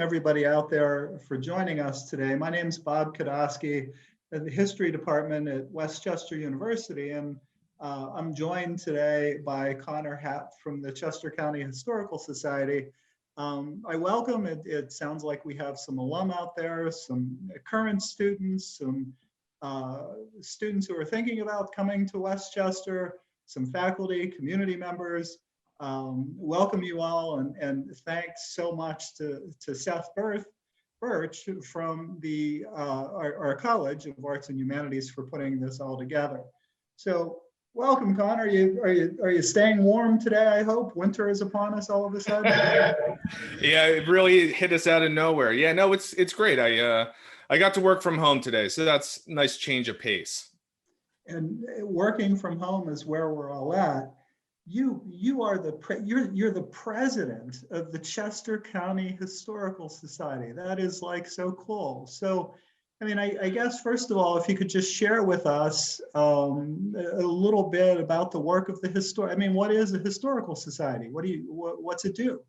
welcome everybody out there for joining us today. My name is Bob Kodosky in the History Department at Westchester University, and I'm joined today by Conor Hepp from the Chester County Historical Society. I welcome, it sounds like we have some alum out there, some current students, some students who are thinking about coming to Westchester, some faculty, community members. Welcome you all, and thanks so much to Seth Birch from our College of Arts and Humanities for putting this all together. So welcome, Conor. Are you staying warm today? I hope winter is upon us all of a sudden. Yeah, it really hit us out of nowhere. Yeah, no, it's great. I got to work from home today, so that's a nice change of pace. And working from home is where we're all at. You are you're the president of the Chester County Historical Society. That is like so cool. So, I mean, I guess first of all, if you could just share with us a little bit about the work of the I mean, what is a historical society? What's it do?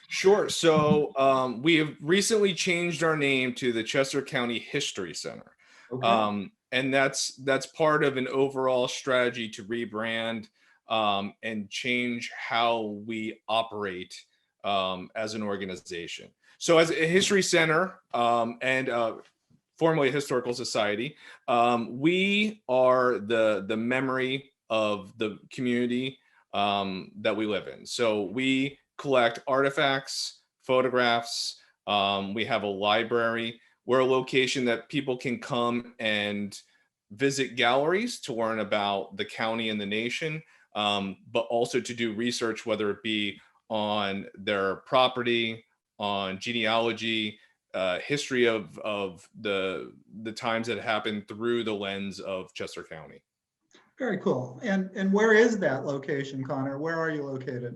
Sure. So we have recently changed our name to the Chester County History Center. Okay. And that's part of an overall strategy to rebrand and change how we operate as an organization. So as a history center and formerly a historical society, we are the memory of the community that we live in. So we collect artifacts, photographs, we have a library. We're a location that people can come and visit galleries to learn about the county and the nation, but also to do research, whether it be on their property, on genealogy, history of the times that happened through the lens of Chester County. Very cool. And where is that location, Conor? Where are you located?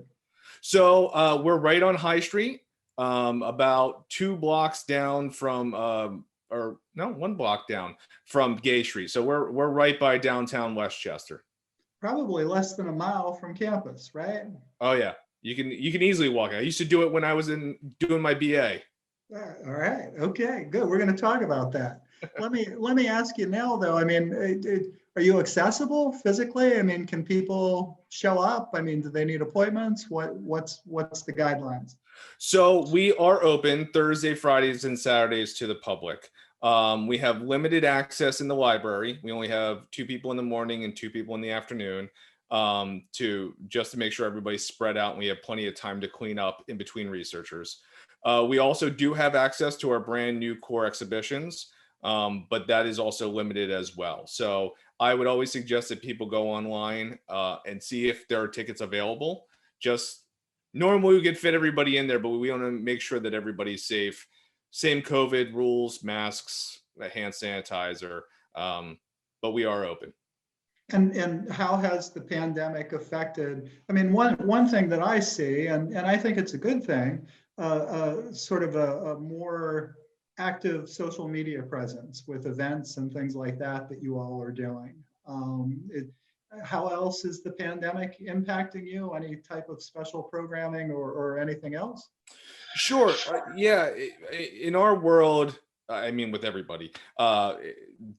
So we're right on High Street, about 2 blocks down from, or no, 1 block down from Gay Street. So we're right by downtown Westchester. Probably less than a mile from campus, right? Oh yeah, you can easily walk. I used to do it when I was doing my BA. All right. Okay. Good. We're going to talk about that. Let me ask you now, though. I mean, are you accessible physically? I mean, can people show up? I mean, do they need appointments? What's the guidelines? So we are open Thursday, Fridays, and Saturdays to the public. We have limited access in the library. We only have 2 people in the morning and 2 people in the afternoon to make sure everybody's spread out and we have plenty of time to clean up in between researchers. We also do have access to our brand new core exhibitions, but that is also limited as well. So I would always suggest that people go online and see if there are tickets available. Just normally we could fit everybody in there, but we want to make sure that everybody's safe. Same COVID rules, masks, hand sanitizer, but we are open. And how has the pandemic affected? I mean, one thing that I see, and I think it's a good thing, sort of a more active social media presence with events and things like that you all are doing. How else is the pandemic impacting you? Any type of special programming or anything else? Sure. Yeah. In our world, I mean, with everybody,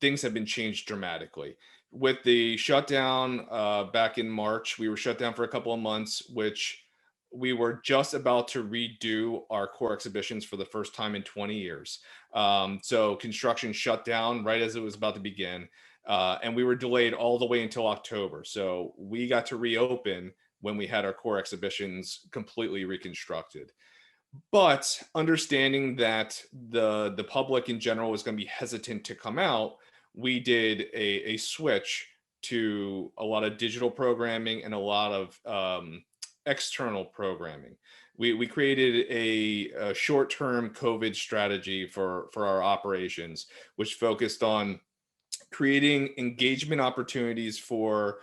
things have been changed dramatically. With the shutdown back in March, we were shut down for a couple of months, which we were just about to redo our core exhibitions for the first time in 20 years. So construction shut down right as it was about to begin. And we were delayed all the way until October. So we got to reopen when we had our core exhibitions completely reconstructed. But understanding that the public in general was going to be hesitant to come out, we did a switch to a lot of digital programming and a lot of external programming. We created a short-term COVID strategy for our operations, which focused on creating engagement opportunities for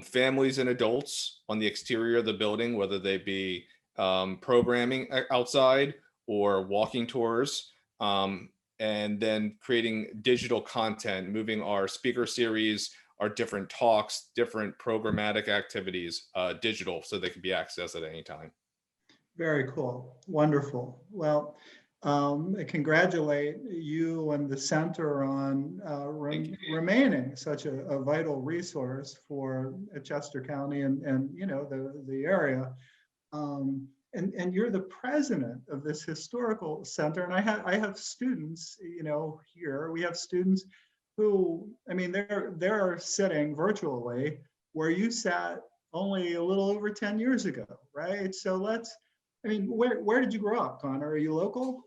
families and adults on the exterior of the building, whether they be programming outside or walking tours, and then creating digital content, moving our speaker series, our different talks, different programmatic activities, digital, so they can be accessed at any time. Very cool. Wonderful. Well, congratulate you and the center on remaining such a vital resource for Chester County and the area. And you're the president of this historical center. And I have students, here we have students who, I mean, they're sitting virtually where you sat only a little over 10 years ago, right? So where did you grow up, Connor? Are you local?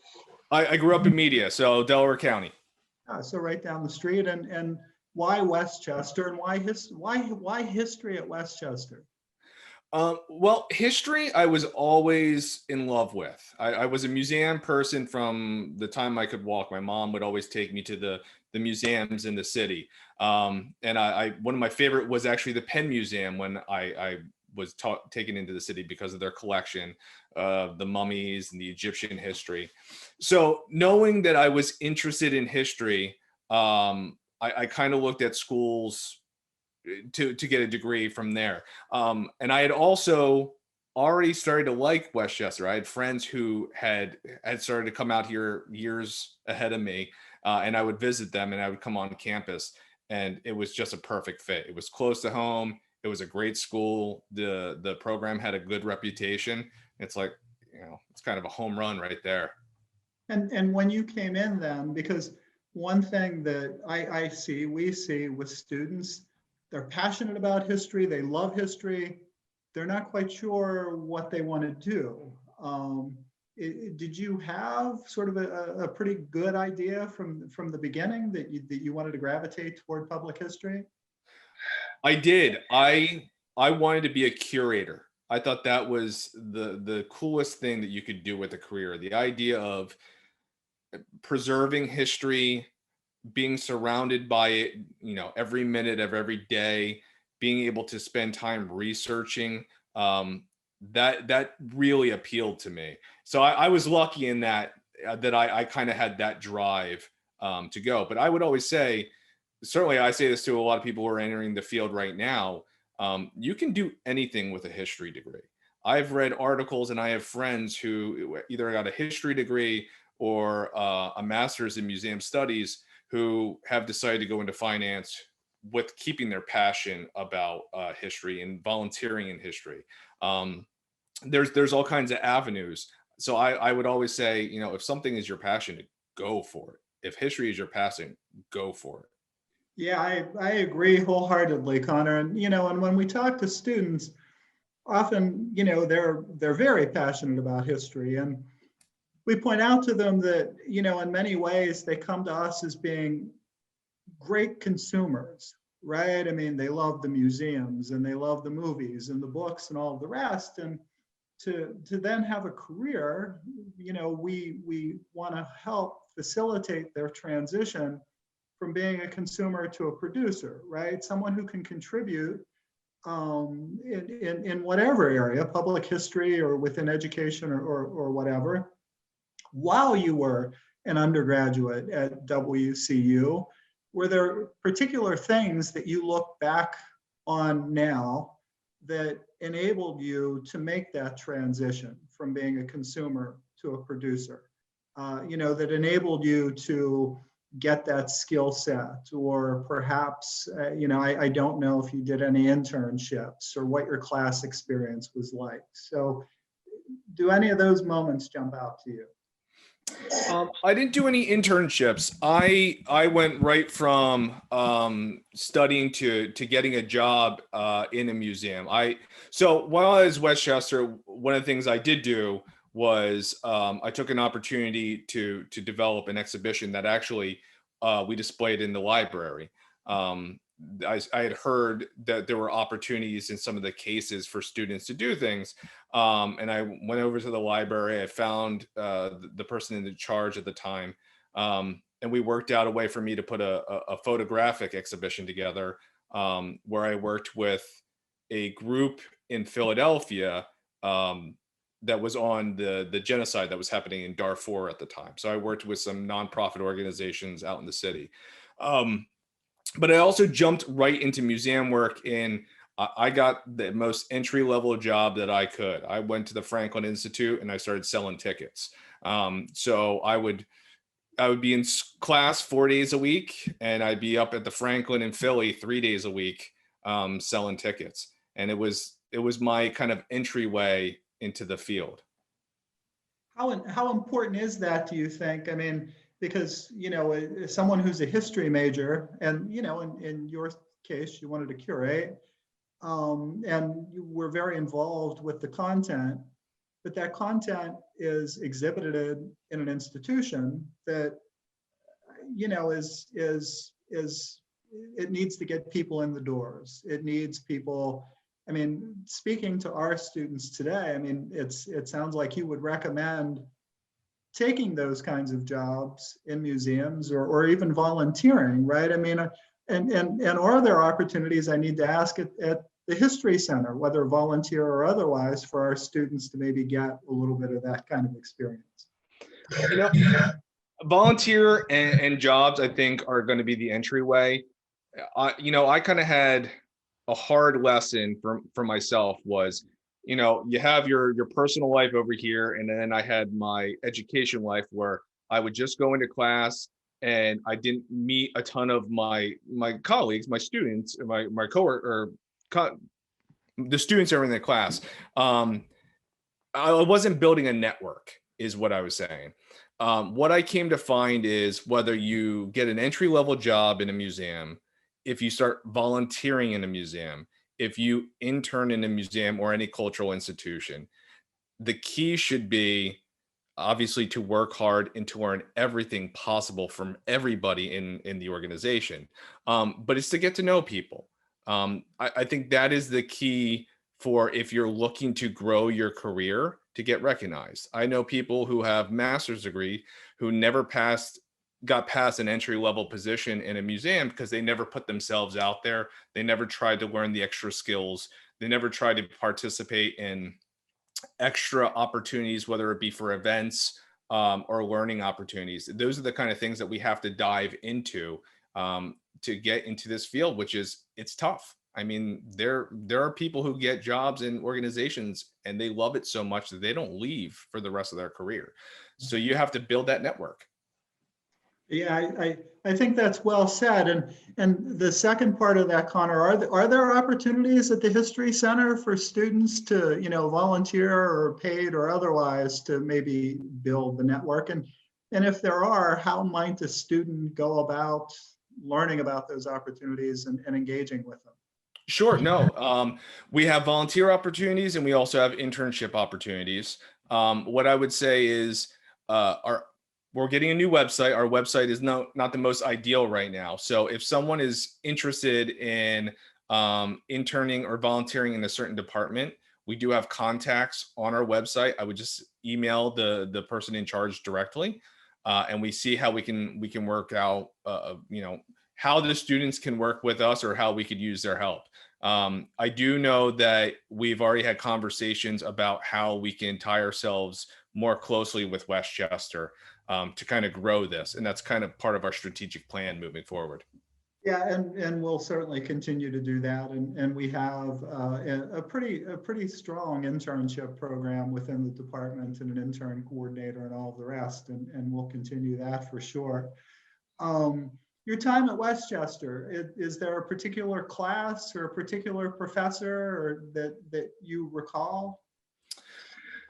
I grew up in Media, so Delaware County. So right down the street. And why Westchester, and why history at Westchester? Well, history I was always in love with. I was a museum person from the time I could walk. My mom would always take me to the museums in the city. And one of my favorite was actually the Penn Museum when I was taken into the city because of their collection of the mummies and the Egyptian history. So knowing that I was interested in history, I kind of looked at schools to get a degree from there. And I had also already started to like Westchester. I had friends who had started to come out here years ahead of me, and I would visit them and I would come on campus, and it was just a perfect fit. It was close to home. It was a great school. The program had a good reputation. It's like, it's kind of a home run right there. And when you came in then, because one thing that we see with students, they're passionate about history, they love history, they're not quite sure what they want to do. Did you have sort of a pretty good idea from the beginning that you wanted to gravitate toward public history? I did. I wanted to be a curator. I thought that was the coolest thing that you could do with a career. The idea of preserving history, being surrounded by it, every minute of every day, being able to spend time researching, that really appealed to me. So I was lucky in that I kind of had that drive to go. But I would always say, certainly I say this to a lot of people who are entering the field right now, you can do anything with a history degree. I've read articles and I have friends who either got a history degree or a master's in museum studies who have decided to go into finance with keeping their passion about history and volunteering in history. There's all kinds of avenues. So I would always say, if something is your passion, go for it. If history is your passion, go for it. Yeah, I agree wholeheartedly, Connor. And when we talk to students, often, they're very passionate about history. And we point out to them that, in many ways, they come to us as being great consumers, right? I mean, they love the museums and they love the movies and the books and all of the rest. And to then have a career, we want to help facilitate their transition from being a consumer to a producer, right? Someone who can contribute in whatever area, public history or within education or whatever. While you were an undergraduate at WCU, were there particular things that you look back on now that enabled you to make that transition from being a consumer to a producer? That enabled you to get that skill set, or perhaps, I don't know if you did any internships or what your class experience was like. So do any of those moments jump out to you? I didn't do any internships. I went right from studying to getting a job in a museum. So while I was Westchester, one of the things I did do was I took an opportunity to develop an exhibition that actually we displayed in the library. I had heard that there were opportunities in some of the cases for students to do things. And I went over to the library. I found the person in charge at the time. And we worked out a way for me to put a photographic exhibition together where I worked with a group in Philadelphia that was on the genocide that was happening in Darfur at the time. So I worked with some nonprofit organizations out in the city. But I also jumped right into museum work in I got the most entry level job that I could. I went to the Franklin Institute and I started selling tickets. So I would be in class 4 days a week, and I'd be up at the Franklin in Philly 3 days a week, selling tickets. And it was my kind of entryway into the field. How important is that, do you think? I mean, because, as someone who's a history major, and, in your case, you wanted to curate, and you were very involved with the content, but that content is exhibited in an institution that, is it needs to get people in the doors. It needs people. I mean, speaking to our students today, I mean, it sounds like you would recommend taking those kinds of jobs in museums, or even volunteering, right? I mean, and are there opportunities, I need to ask, at the History Center, whether volunteer or otherwise, for our students to maybe get a little bit of that kind of experience? You know, volunteer and jobs, I think, are going to be the entryway. I kind of had a hard lesson for myself was, you have your personal life over here, and then I had my education life where I would just go into class and I didn't meet a ton of my colleagues, my students, my coworker, the students that were in the class. I wasn't building a network, is what I was saying. What I came to find is whether you get an entry level job in a museum, if you start volunteering in a museum, if you intern in a museum or any cultural institution, the key should be obviously to work hard and to learn everything possible from everybody in the organization. But it's to get to know people. I think that is the key for if you're looking to grow your career to get recognized. I know people who have master's degree who never got past an entry level position in a museum because they never put themselves out there. They never tried to learn the extra skills. They never tried to participate in extra opportunities, whether it be for events, or learning opportunities. Those are the kind of things that we have to dive into, to get into this field, which is, it's tough. I mean, there are people who get jobs in organizations and they love it so much that they don't leave for the rest of their career. So you have to build that network. Yeah, I think that's well said. And the second part of that, Connor, are there opportunities at the History Center for students to, volunteer or paid or otherwise to maybe build the network? And if there are, how might a student go about learning about those opportunities and engaging with them? Sure. No, we have volunteer opportunities and we also have internship opportunities. What I would say is, we're getting a new website. Our website is not the most ideal right now. So if someone is interested in interning or volunteering in a certain department, we do have contacts on our website. I would just email the person in charge directly, and we see how we can work out, how the students can work with us or how we could use their help. I do know that we've already had conversations about how we can tie ourselves more closely with Westchester, to kind of grow this. And that's kind of part of our strategic plan moving forward. Yeah, and we'll certainly continue to do that. And we have a pretty strong internship program within the department, and an intern coordinator and all of the rest. And we'll continue that for sure. Your time at Westchester, is there a particular class or a particular professor that you recall?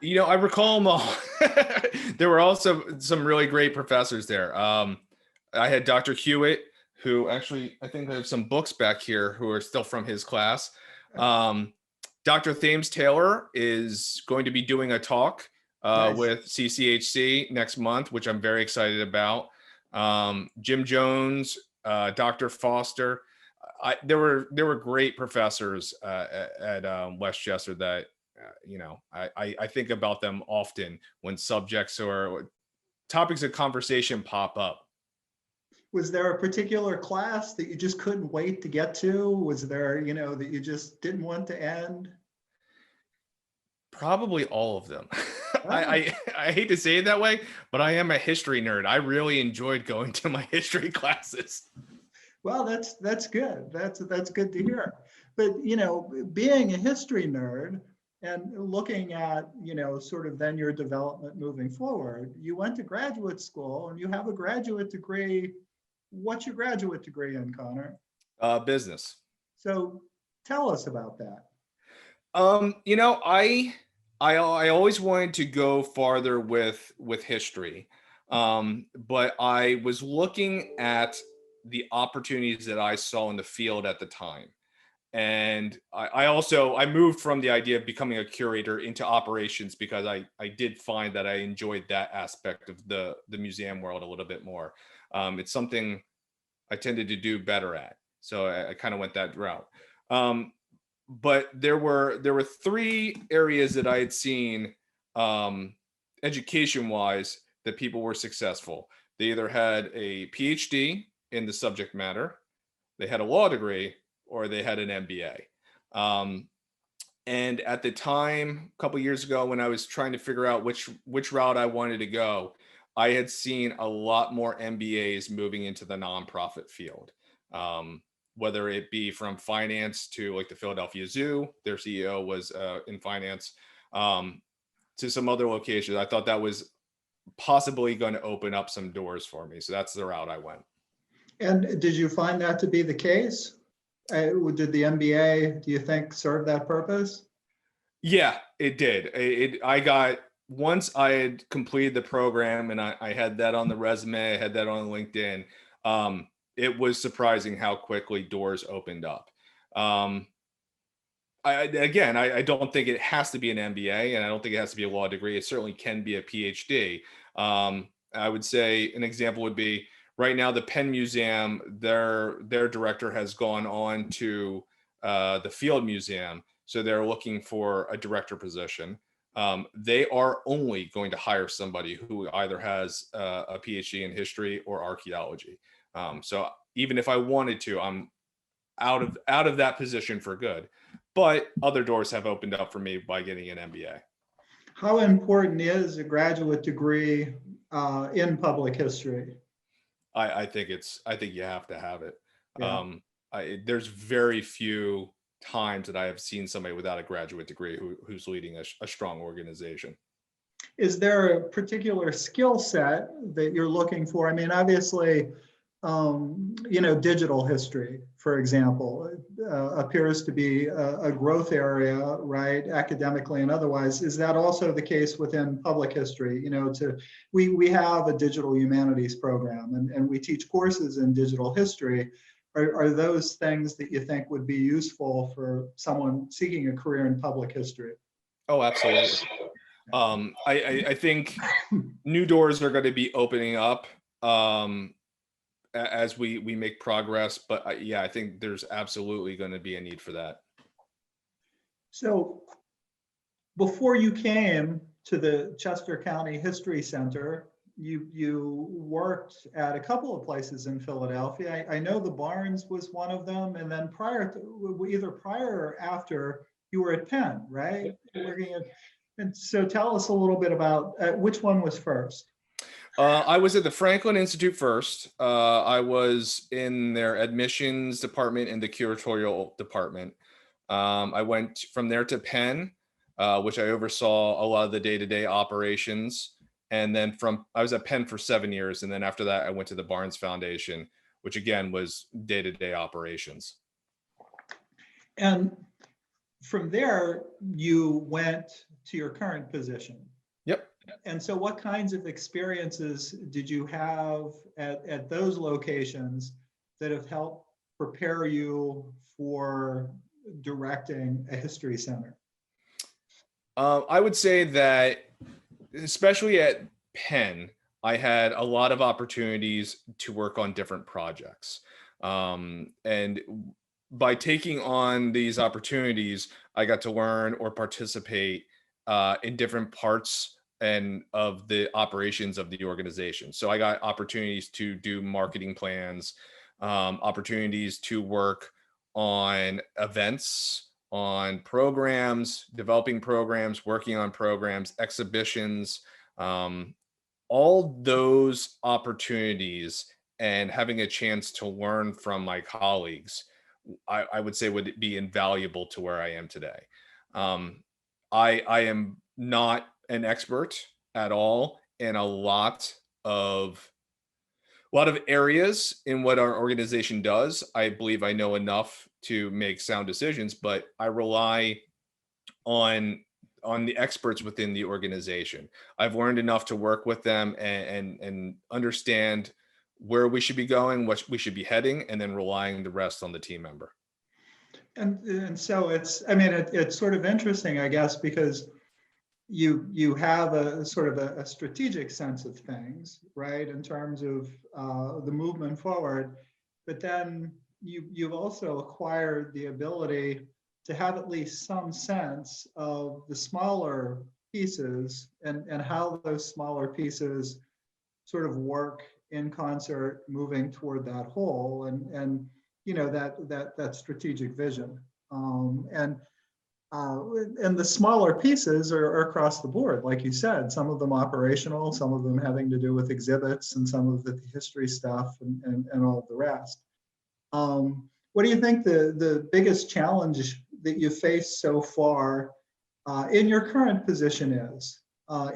I recall them all. There were also some really great professors there. I had Dr. Hewitt, who actually, I think there's some books back here who are still from his class. Dr. Thames Taylor is going to be doing a talk Nice. with CCHC next month, which I'm very excited about. Jim Jones, Dr. Foster. There were great professors at Westchester that, I think about them often when subjects or topics of conversation pop up. Was there a particular class that you just couldn't wait to get to? Was there, that you just didn't want to end? Probably all of them. I hate to say it that way, but I am a history nerd. I really enjoyed going to my history classes. Well, that's good. That's good to hear. But, being a history nerd and looking at, sort of then your development moving forward, you went to graduate school and you have a graduate degree. What's your graduate degree in, Connor? Business. So tell us about that. I always wanted to go farther with history, but I was looking at the opportunities that I saw in the field at the time. And I moved from the idea of becoming a curator into operations because I did find that I enjoyed that aspect of the museum world a little bit more. It's something I tended to do better at, so I kind of went that route. But there were three areas that I had seen, education wise, that people were successful. They either had a PhD in the subject matter, they had a law degree, or they had an MBA. And at the time, a couple years ago, when I was trying to figure out which route I wanted to go, I had seen a lot more MBAs moving into the nonprofit field. Whether it be from finance to like the Philadelphia Zoo, their CEO was in finance, to some other locations. I thought that was possibly going to open up some doors for me. So that's the route I went. And did you find that to be the case? Did the MBA, do you think, serve that purpose? Yeah, it did. Once I had completed the program and I had that on the resume, I had that on LinkedIn. It was surprising how quickly doors opened up. I don't think it has to be an MBA, and I don't think it has to be a law degree. It certainly can be a PhD. I would say an example would be right now the Penn Museum. Their director has gone on to the Field Museum, so they're looking for a director position. They are only going to hire somebody who either has a PhD in history or archaeology. So even if I wanted to, I'm out of that position for good. But other doors have opened up for me by getting an MBA. How important is a graduate degree in public history? I think you have to have it. Yeah. There's very few times that I have seen somebody without a graduate degree who's leading a strong organization. Is there a particular skill set that you're looking for? I mean, obviously, digital history, for example, appears to be a growth area, right, academically and otherwise. Is that also the case within public history? We have a digital humanities program, and we teach courses in digital history. Are those things that you think would be useful for someone seeking a career in public history? Oh, absolutely. I think new doors are going to be opening up as we make progress, but I think there's absolutely going to be a need for that. So before you came to the Chester County History Center, you worked at a couple of places in Philadelphia. I know the Barnes was one of them, and then either prior or after, you were at Penn, right? And so tell us a little bit about which one was first. I was at the Franklin Institute first. I was in their admissions department and the curatorial department. I went from there to Penn, which I oversaw a lot of the day-to-day operations. And then I was at Penn for 7 years. And then after that, I went to the Barnes Foundation, which again was day-to-day operations. And from there, you went to your current position. Yep. And so what kinds of experiences did you have at those locations that have helped prepare you for directing a history center? I would say that, especially at Penn, I had a lot of opportunities to work on different projects. And by taking on these opportunities, I got to learn or participate in different parts and of the operations of the organization. So I got opportunities to do marketing plans, opportunities to work on events, on programs, developing programs, working on programs, exhibitions, all those opportunities, and having a chance to learn from my colleagues I would say would be invaluable to where I am today. I am not an expert at all in a lot of areas in what our organization does. I believe I know enough to make sound decisions, but I rely on the experts within the organization. I've learned enough to work with them and understand where we should be going, what we should be heading, and then relying the rest on the team member. And so it's sort of interesting, I guess, because you have a sort of a strategic sense of things, right, in terms of the movement forward, but then you've also acquired the ability to have at least some sense of the smaller pieces and how those smaller pieces sort of work in concert, moving toward that whole, and that strategic vision. And the smaller pieces are across the board, like you said, some of them operational, some of them having to do with exhibits, and some of the history stuff, and all of the rest. What do you think the biggest challenge that you faced so far in your current position is?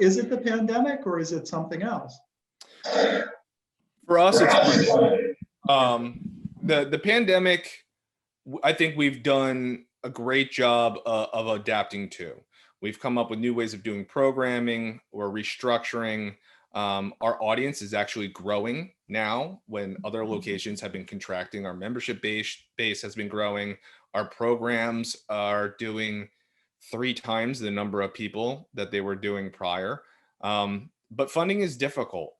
Is it the pandemic, or is it something else? For us, it's the pandemic. I think we've done a great job of adapting to. We've come up with new ways of doing programming or restructuring. Our audience is actually growing now when other locations have been contracting. Our membership base has been growing. Our programs are doing 3 times the number of people that they were doing prior. But funding is difficult.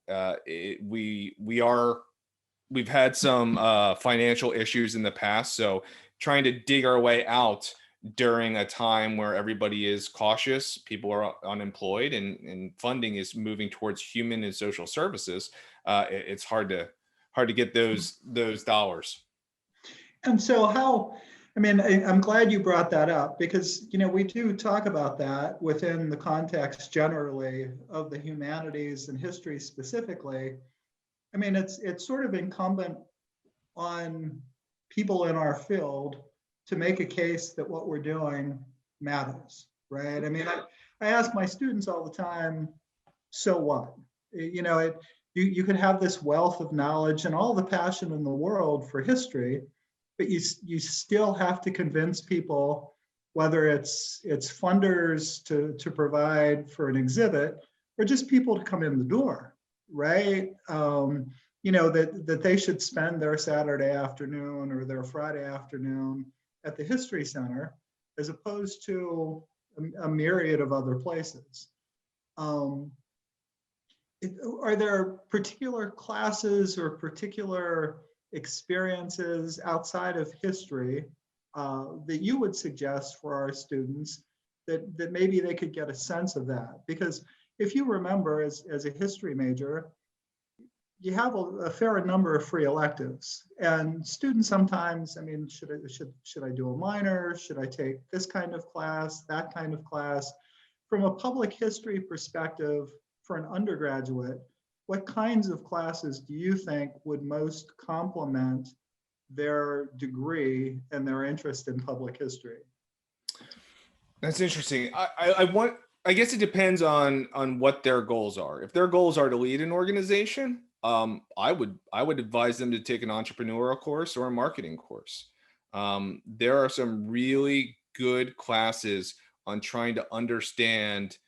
We've had some financial issues in the past, so trying to dig our way out during a time where everybody is cautious, people are unemployed, and funding is moving towards human and social services. It's hard to get those dollars. And so I'm glad you brought that up, because we do talk about that within the context generally of the humanities and history specifically. It's sort of incumbent on people in our field to make a case that what we're doing matters, right? I ask my students all the time, so what? You could have this wealth of knowledge and all the passion in the world for history, but you still have to convince people, whether it's funders to provide for an exhibit, or just people to come in the door, right? That they should spend their Saturday afternoon or their Friday afternoon at the History Center, as opposed to a myriad of other places. Are there particular classes or particular experiences outside of history that you would suggest for our students that maybe they could get a sense of that? Because if you remember, as a history major, you have a fair number of free electives, and students sometimes, should I do a minor? Should I take this kind of class, that kind of class? From a public history perspective, for an undergraduate, what kinds of classes do you think would most complement their degree and their interest in public history? That's interesting. I guess it depends on what their goals are. If their goals are to lead an organization, I would advise them to take an entrepreneurial course or a marketing course. There are some really good classes on trying to understand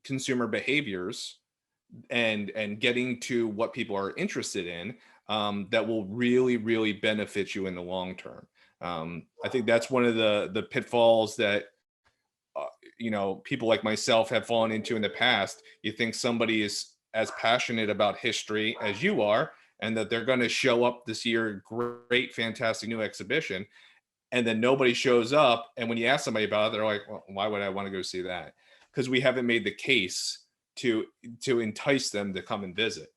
consumer behaviors and getting to what people are interested in, that will really, really benefit you in the long term. I think that's one of the pitfalls that people like myself have fallen into in the past. You think somebody is as passionate about history as you are, and that they're going to show up this year, great, fantastic new exhibition, and then nobody shows up. And when you ask somebody about it, they're like, well, why would I want to go see that? Because we haven't made the case to entice them to come and visit.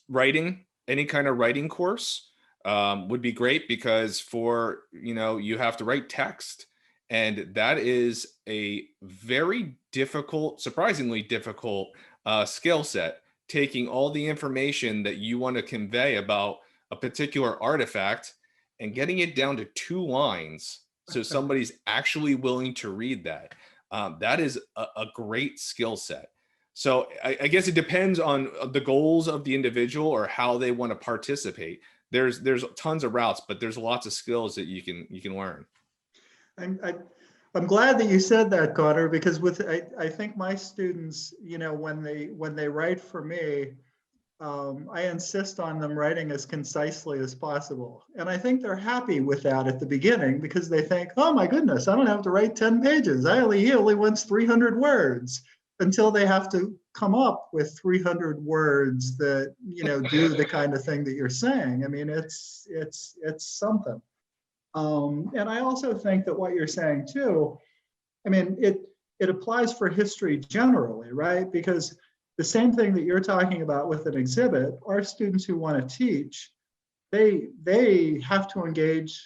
Writing, any kind of writing course would be great, because you have to write text. And that is a very difficult, surprisingly difficult skill set, taking all the information that you want to convey about a particular artifact and getting it down to 2 lines so somebody's actually willing to read that. That is a great skill set. So I guess it depends on the goals of the individual or how they want to participate. There's tons of routes, but there's lots of skills that you can learn. I'm glad that you said that, Conor, because I think my students, you know, when they write for me, I insist on them writing as concisely as possible. And I think they're happy with that at the beginning because they think, oh my goodness, I don't have to write 10 pages. He only wants 300 words, until they have to come up with 300 words that, you know, do the kind of thing that you're saying. I mean, it's something. And I also think that what you're saying too, I mean, it applies for history generally, right? Because the same thing that you're talking about with an exhibit, our students who want to teach, they have to engage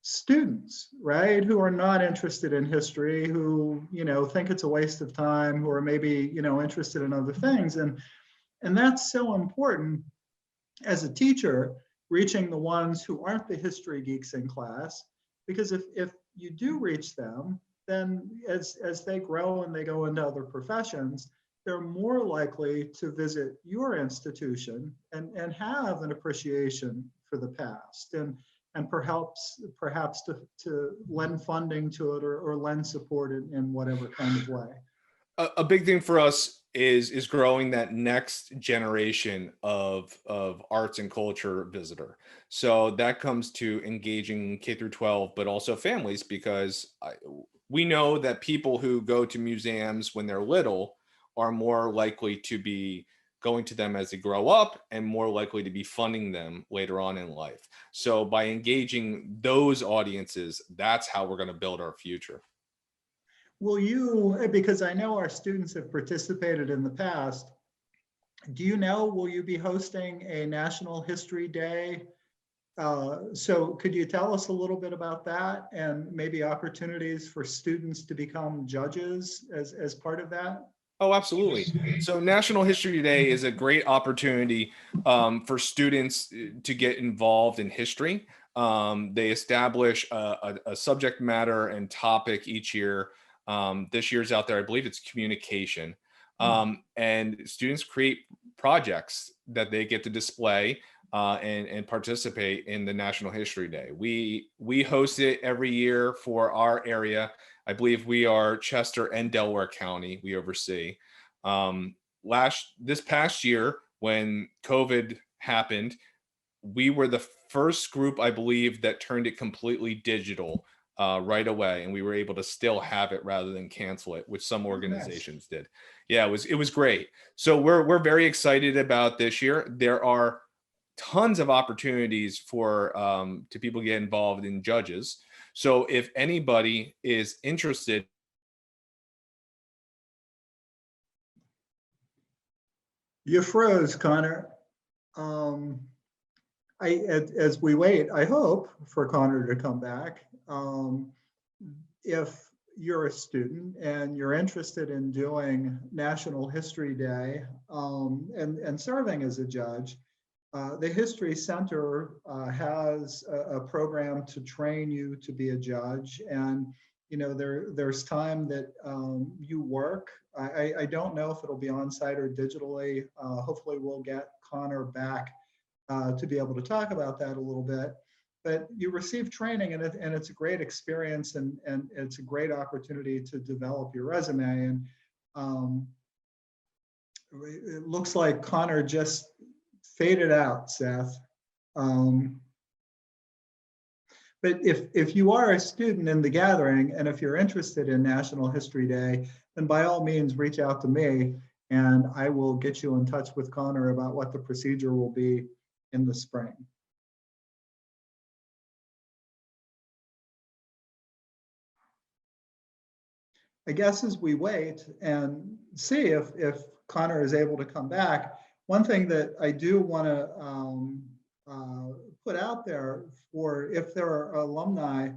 students, right, who are not interested in history, who, you know, think it's a waste of time, who are maybe, you know, interested in other things. And that's so important as a teacher, reaching the ones who aren't the history geeks in class, because if you do reach them, then as they grow and they go into other professions, they're more likely to visit your institution and have an appreciation for the past, and perhaps to lend funding to it, or lend support in whatever kind of way. A big thing for us is growing that next generation of arts and culture visitor. So that comes to engaging K through 12, but also families, because we know that people who go to museums when they're little are more likely to be going to them as they grow up, and more likely to be funding them later on in life. So by engaging those audiences, that's how we're going to build our future. Will you, because I know our students have participated in the past, do you know, will you be hosting a National History Day? So could you tell us a little bit about that, and maybe opportunities for students to become judges as part of that? Oh, absolutely. So National History Day is a great opportunity for students to get involved in history. They establish a subject matter and topic each year. This year's out there, I believe it's communication. And students create projects that they get to display and participate in the National History Day. We host it every year for our area. I believe we are Chester and Delaware County we oversee. This past year, when COVID happened, we were the first group, I believe, that turned it completely digital right away, and we were able to still have it rather than cancel it, which some organizations did. Yeah, it was great. So we're very excited about this year. There are tons of opportunities for to people get involved in judges. So if anybody is interested. You froze, Conor. As we wait, I hope for Conor to come back. If you're a student and you're interested in doing National History Day and serving as a judge, the History Center has a program to train you to be a judge. And you know, there's time that you work. I don't know if it'll be on site or digitally. Hopefully we'll get Conor back to be able to talk about that a little bit. But you receive training, and it's a great experience, and it's a great opportunity to develop your resume. And it looks like Conor just faded out, Seth. But if you are a student in the gathering, and if you're interested in National History Day, then by all means reach out to me, and I will get you in touch with Conor about what the procedure will be in the spring. I guess as we wait and see if Conor is able to come back, one thing that I do want to put out there, for if there are alumni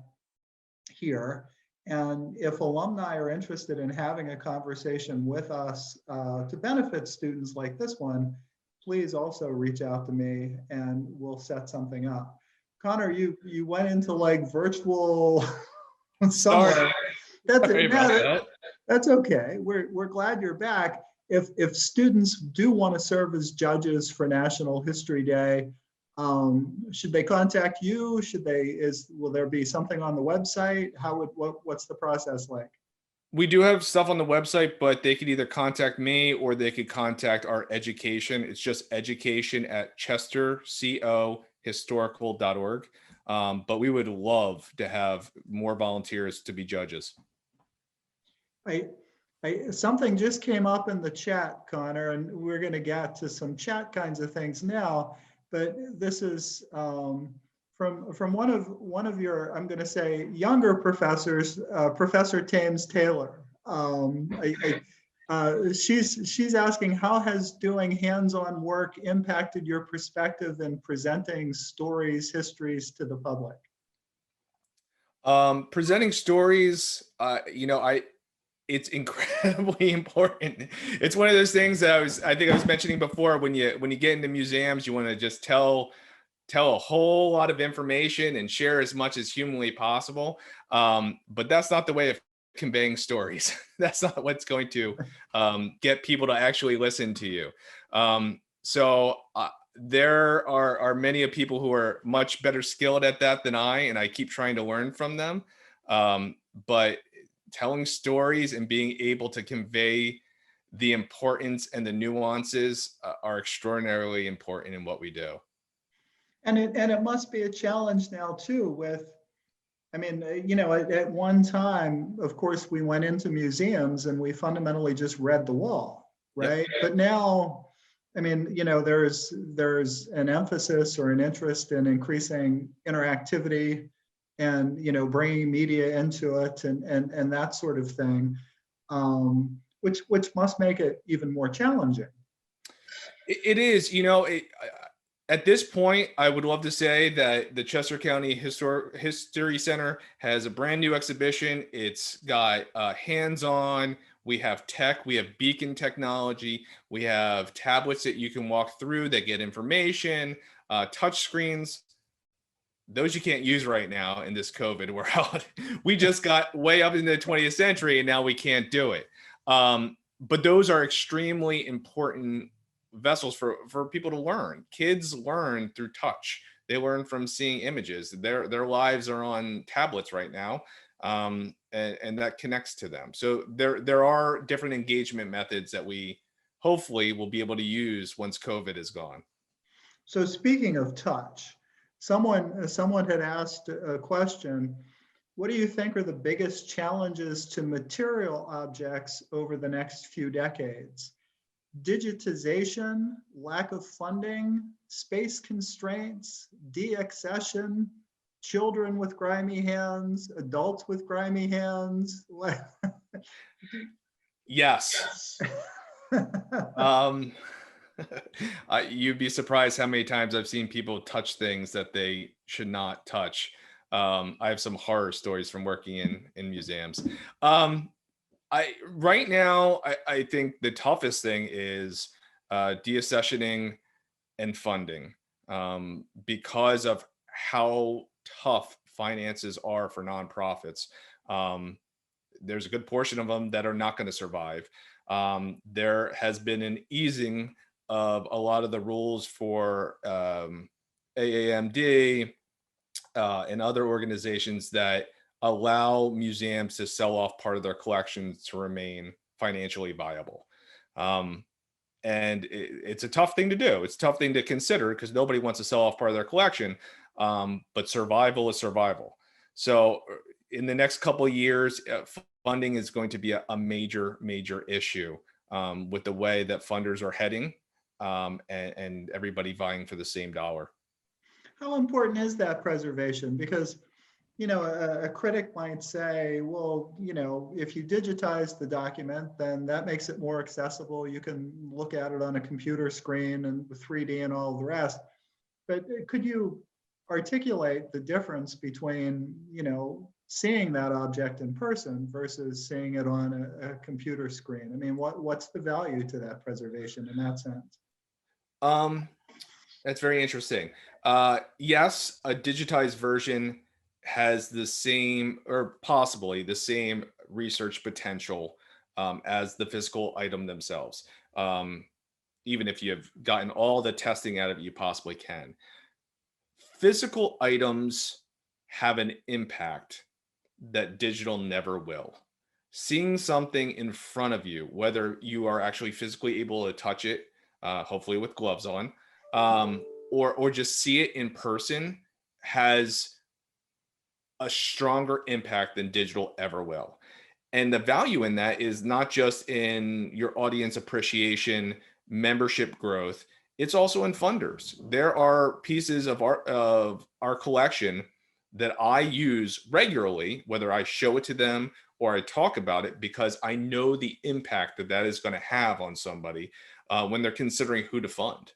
here, and if alumni are interested in having a conversation with us to benefit students like this one, please also reach out to me and we'll set something up. Connor, you went into like virtual somewhere. That's Sorry it. about No, that. that's okay. We're glad you're back. If students do want to serve as judges for National History Day, should they contact you? Will there be something on the website? What's the process like? We do have stuff on the website, but they could either contact me or they could contact our education. It's just education at chestercohistorical.org. But we would love to have more volunteers to be judges. I, something just came up in the chat, Connor, and we're going to get to some chat kinds of things now. But this is from one of your, I'm going to say, younger professors, Professor Thames Taylor. She's asking, how has doing hands-on work impacted your perspective in presenting stories, histories to the public? Presenting stories, it's incredibly important. It's one of those things that I think I was mentioning before. When you get into museums, you want to just tell a whole lot of information and share as much as humanly possible. But that's not the way of conveying stories. That's not what's going to get people to actually listen to you. So there are many of people who are much better skilled at that than I, and I keep trying to learn from them. But telling stories and being able to convey the importance and the nuances are extraordinarily important in what we do. And it must be a challenge now too with, I mean, at one time, of course, we went into museums and we fundamentally just read the wall, right? Yep. But now, I mean, there's an emphasis or an interest in increasing interactivity and, bringing media into it and that sort of thing, which must make it even more challenging. It is, at this point, I would love to say that the Chester County History Center has a brand new exhibition. It's got hands-on, we have tech, we have beacon technology, we have tablets that you can walk through that get information, touch screens. Those you can't use right now in this COVID world. We just got way up into the 20th century and now we can't do it. But those are extremely important vessels for people to learn. Kids learn through touch. They learn from seeing images. Their lives are on tablets right now, and that connects to them. So there are different engagement methods that we hopefully will be able to use once COVID is gone. So speaking of touch, someone had asked a question. What do you think are the biggest challenges to material objects over the next few decades? Digitization, lack of funding, space constraints, de-accession, children with grimy hands, adults with grimy hands. Yes. You'd be surprised how many times I've seen people touch things that they should not touch. I have some horror stories from working in museums. Right now, I think the toughest thing is deaccessioning and funding because of how tough finances are for nonprofits. There's a good portion of them that are not going to survive. There has been an easing of a lot of the rules for AAMD and other organizations that allow museums to sell off part of their collections to remain financially viable. And it's a tough thing to do. It's a tough thing to consider because nobody wants to sell off part of their collection, but survival is survival. So in the next couple of years, funding is going to be a major, major issue with the way that funders are heading and everybody vying for the same dollar. How important is that preservation? Because a critic might say, well, if you digitize the document, then that makes it more accessible. You can look at it on a computer screen and with 3D and all the rest. But could you articulate the difference between, seeing that object in person versus seeing it on a computer screen? I mean, what's the value to that preservation in that sense? Um, that's very interesting. Yes, a digitized version has the same, or possibly the same, research potential as the physical item themselves. Um, Even if you've gotten all the testing out of it you possibly can. Physical items have an impact that digital never will. Seeing something in front of you, whether you are actually physically able to touch it, hopefully with gloves on, or just see it in person, has a stronger impact than digital ever will. And the value in that is not just in your audience appreciation, membership growth, it's also in funders. There are pieces of our collection that I use regularly, whether I show it to them or I talk about it, because I know the impact that that is going to have on somebody when they're considering who to fund.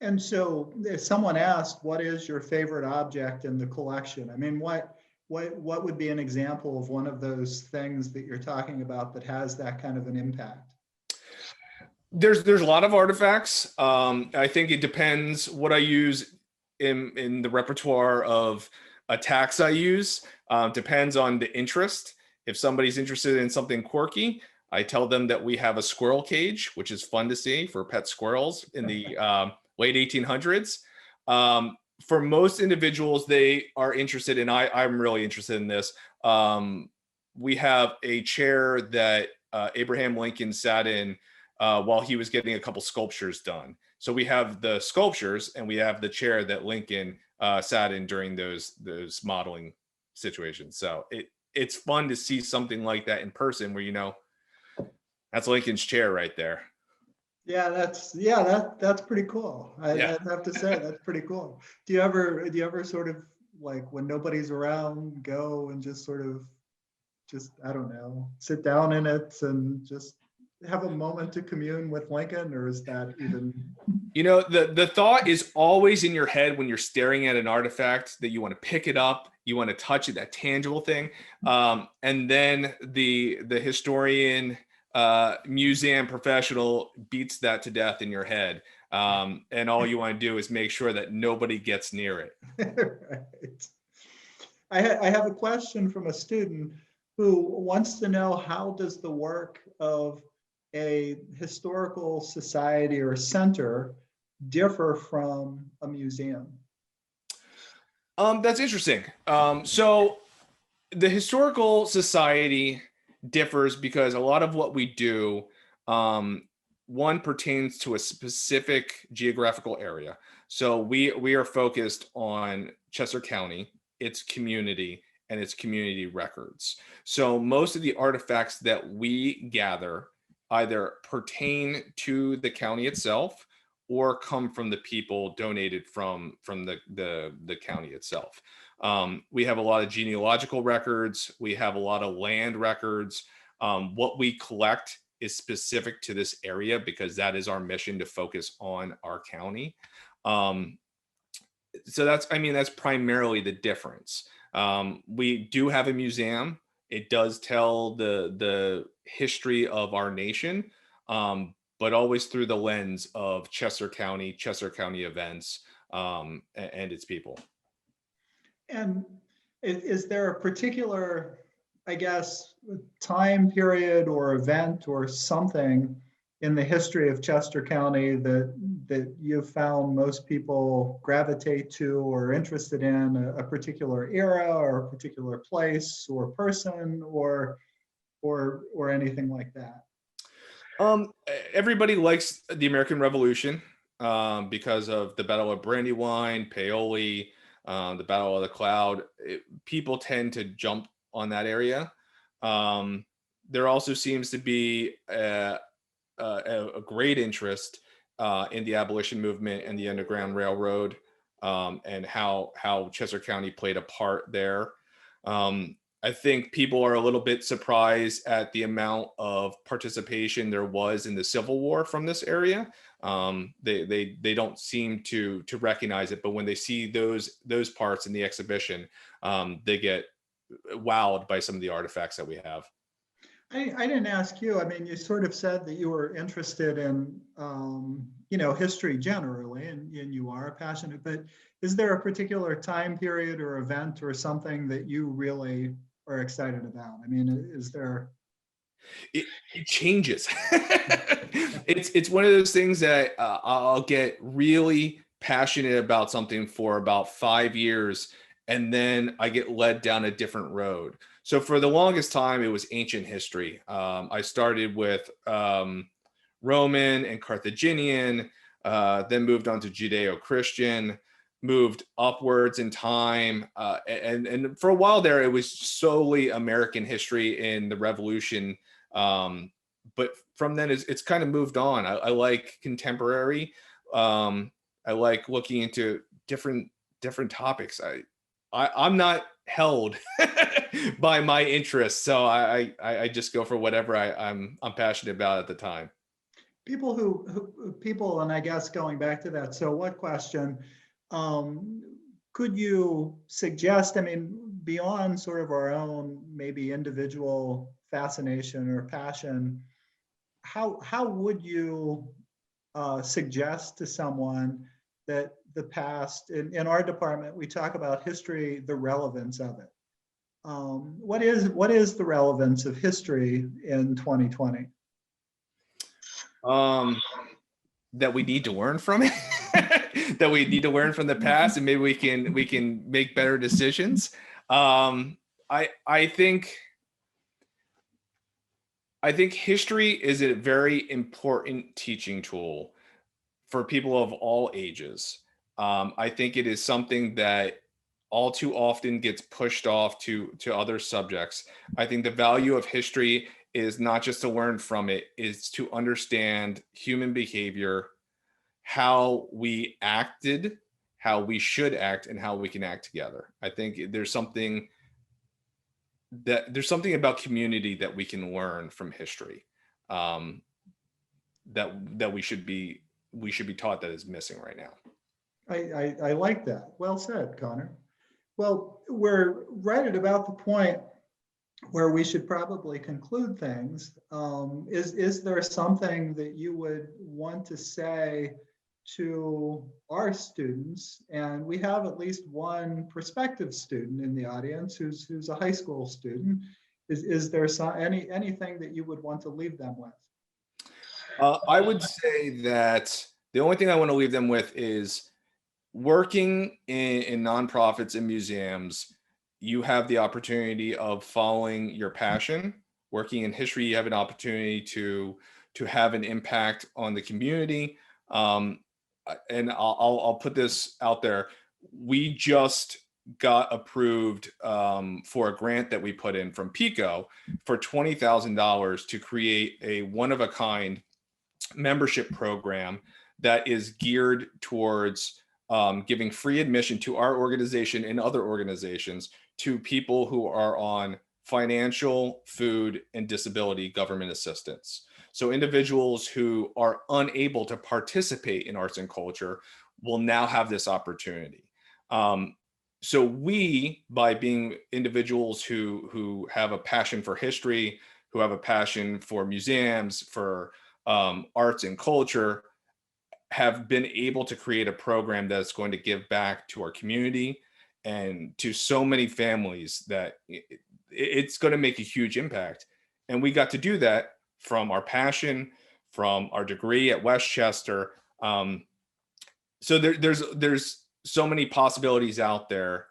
And so if someone asked, what is your favorite object in the collection? I mean, what would be an example of one of those things that you're talking about that has that kind of an impact? There's a lot of artifacts. I think it depends what I use in the repertoire of attacks I use. Depends on the interest. If somebody's interested in something quirky, I tell them that we have a squirrel cage, which is fun to see for pet squirrels in the late 1800s. For most individuals, they are interested in. I'm really interested in this. We have a chair that Abraham Lincoln sat in while he was getting a couple sculptures done. So we have the sculptures and we have the chair that Lincoln sat in during those modeling situations. So it's fun to see something like that in person, where that's Lincoln's chair right there. Yeah, that's pretty cool. Yeah. I'd have to say that's pretty cool. Do you ever sort of, like, when nobody's around, go and just sort of, just, I don't know, sit down in it and just have a moment to commune with Lincoln, or is that even? The thought is always in your head when you're staring at an artifact, that you want to pick it up, you want to touch it, that tangible thing. And then the historian, museum professional beats that to death in your head. And all you want to do is make sure that nobody gets near it. Right. I have a question from a student who wants to know, how does the work of a historical society or center differ from a museum? That's interesting. So the historical society differs because a lot of what we do, one, pertains to a specific geographical area. So we are focused on Chester County, its community, and its community records. So most of the artifacts that we gather either pertain to the county itself or come from the people donated from the county itself. We have a lot of genealogical records. We have a lot of land records. What we collect is specific to this area because that is our mission, to focus on our county. So that's primarily the difference. We do have a museum. It does tell the history of our nation, but always through the lens of Chester County events, and its people. And is there a particular, I guess, time period or event or something in the history of Chester County that you've found most people gravitate to or interested in, a particular era or a particular place or person or anything like that? Everybody likes the American Revolution because of the Battle of Brandywine, Paoli, the Battle of the Cloud. People tend to jump on that area. There also seems to be a great interest in the abolition movement and the Underground Railroad, and how Chester County played a part there. I think people are a little bit surprised at the amount of participation there was in the Civil War from this area. They don't seem to recognize it, but when they see those parts in the exhibition, they get wowed by some of the artifacts that we have. I didn't ask you. I mean, you sort of said that you were interested in, history generally, and you are passionate, but is there a particular time period or event or something that you really are excited about? I mean, is there? It changes. It's one of those things that I'll get really passionate about something for about 5 years, and then I get led down a different road. So for the longest time, it was ancient history. I started with Roman and Carthaginian, then moved on to Judeo-Christian, moved upwards in time, and for a while there, it was solely American history in the Revolution. But from then, it's kind of moved on. I like contemporary. I like looking into different topics. I'm not held by my interests, so I just go for whatever I'm passionate about at the time. People, and I guess going back to that, so what question, um, could you suggest, I mean, beyond sort of our own maybe individual fascination or passion, how would you suggest to someone that the past, in our department, we talk about history, the relevance of it. What is the relevance of history in 2020? That we need to learn from it. That we need to learn from the past, and maybe we can make better decisions. I think history is a very important teaching tool for people of all ages. I think it is something that all too often gets pushed off to other subjects. I think the value of history is not just to learn from it, is to understand human behavior, how we acted, how we should act, and how we can act together. I think there's something about community that we can learn from history, um, that we should be taught that is missing right now. I like that. Well said, Connor. Well, we're right at about the point where we should probably conclude things. Is there something that you would want to say to our students? And we have at least one prospective student in the audience who's a high school student. Is there anything that you would want to leave them with? I would say that the only thing I want to leave them with is working in nonprofits and museums. You have the opportunity of following your passion. Working in history, you have an opportunity to have an impact on the community. And I'll put this out there. We just got approved for a grant that we put in from PICO for $20,000 to create a one-of-a-kind membership program that is geared towards giving free admission to our organization and other organizations to people who are on financial, food, and disability government assistance. So individuals who are unable to participate in arts and culture will now have this opportunity. So we, by being individuals who have a passion for history, who have a passion for museums, for arts and culture, have been able to create a program that's going to give back to our community and to so many families that it's going to make a huge impact. And we got to do that from our passion, from our degree at Westchester. So there's so many possibilities out there,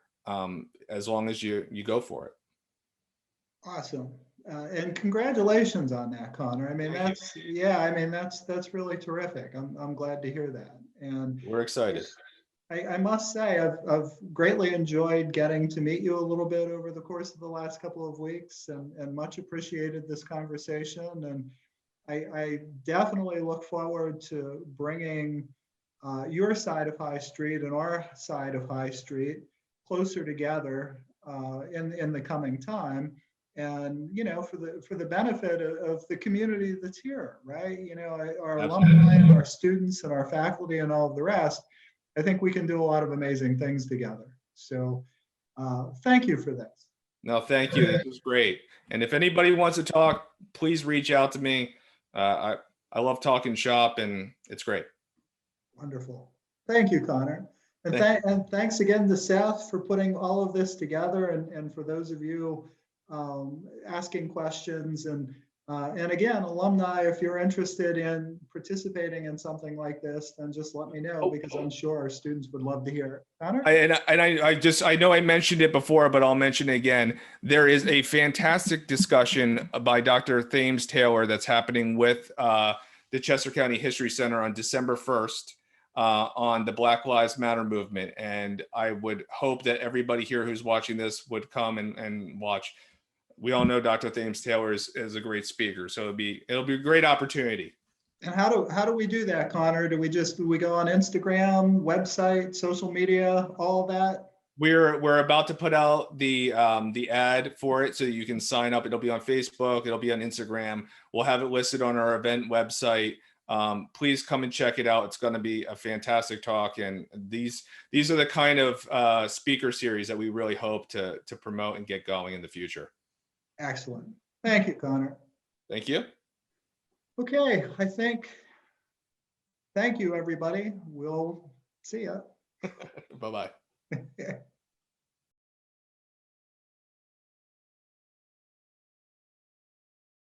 as long as you go for it. Awesome. And congratulations on that, Connor. I mean, Thank that's really terrific. I'm glad to hear that. And We're excited. I must say, I've greatly enjoyed getting to meet you a little bit over the course of the last couple of weeks, and much appreciated this conversation. And I definitely look forward to bringing your side of High Street and our side of High Street closer together in the coming time. And for the benefit of the community that's here, right? Our alumni, and our students, and our faculty, and all of the rest. I think we can do a lot of amazing things together. So thank you for this. No, thank you. This was great. And if anybody wants to talk, please reach out to me. I love talking shop, and it's great. Wonderful. Thank you, Connor. And thanks again to Seth for putting all of this together, and for those of you asking questions. And again, alumni, if you're interested in participating in something like this, then just let me know, because I'm sure our students would love to hear it. Connor? I know I mentioned it before, but I'll mention it again. There is a fantastic discussion by Dr. Thames Taylor that's happening with the Chester County History Center on December 1st on the Black Lives Matter movement. And I would hope that everybody here who's watching this would come and watch. We all know Dr. Thames Taylor is a great speaker, so it'll be a great opportunity. And how do we do that, Connor? Do we go on Instagram, website, social media, all of that? We're about to put out the ad for it, so you can sign up. It'll be on Facebook. It'll be on Instagram. We'll have it listed on our event website. Please come and check it out. It's going to be a fantastic talk, and these are the kind of speaker series that we really hope to promote and get going in the future. Excellent. Thank you, Connor. Thank you. Okay, thank you, everybody. We'll see ya. Bye-bye.